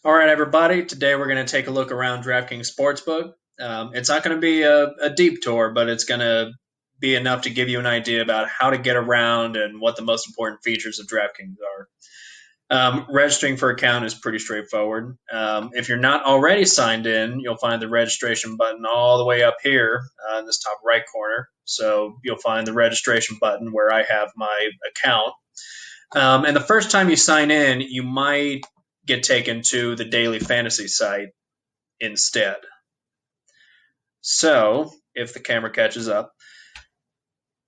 All right, everybody. Today we're going to take a look around DraftKings Sportsbook. It's not going to be a deep tour, but it's going to be enough to give you an idea about how to get around and what the most important features of DraftKings are. Registering for account is pretty straightforward. If you're not already signed in, you'll find the registration button all the way up here in this top right corner. So you'll find the registration button where I have my account. And the first time you sign in, you might get taken to the daily fantasy site instead. So, if the camera catches up.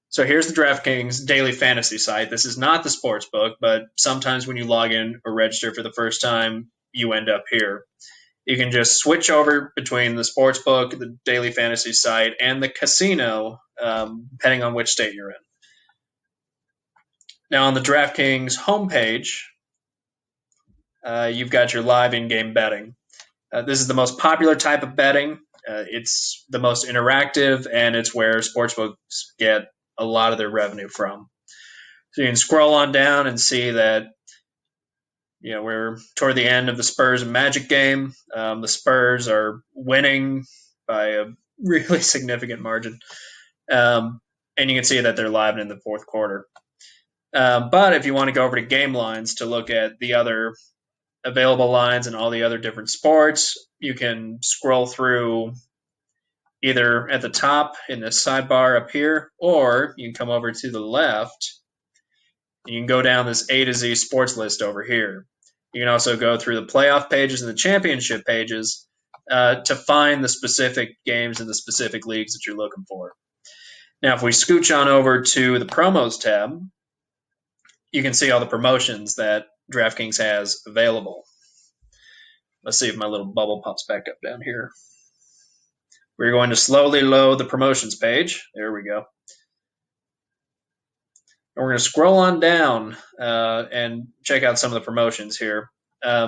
So here's the DraftKings daily fantasy site. This is not the sportsbook, but sometimes when you log in or register for the first time, you end up here. You can just switch over between the sportsbook, the daily fantasy site, and the casino, depending on which state you're in. Now, on the DraftKings homepage, you've got your live in-game betting. This is the most popular type of betting. It's the most interactive, and it's where sportsbooks get a lot of their revenue from. So you can scroll on down and see that we're toward the end of the Spurs and Magic game. The Spurs are winning by a really significant margin, and you can see that they're live in the fourth quarter. But if you want to go over to game lines to look at the other available lines and all the other different sports, you can scroll through either at the top in the sidebar up here, or you can come over to the left and you can go down this A to Z sports list over here. You can also go through the playoff pages and the championship pages to find the specific games and the specific leagues that you're looking for. Now, if we scooch on over to the promos tab, you can see all the promotions that DraftKings has available. Let's see if my little bubble pops back up down here. We're going to slowly load the promotions page. There we go. And we're going to scroll on down and check out some of the promotions here.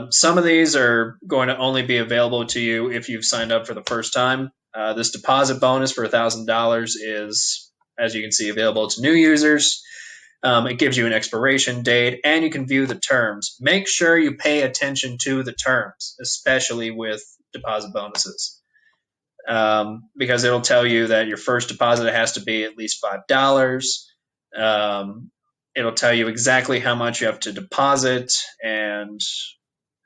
Some of these are going to only be available to you if you've signed up for the first time. This deposit bonus for $1,000 is, as you can see, available to new users. It gives you an expiration date, and you can view the terms. Make sure you pay attention to the terms, especially with deposit bonuses, because it'll tell you that your first deposit has to be at least $5. It'll tell you exactly how much you have to deposit and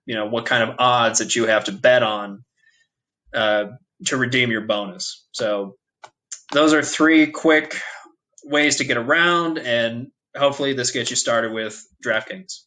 what kind of odds that you have to bet on to redeem your bonus. So those are 3 quick ways to get around, and hopefully this gets you started with DraftKings.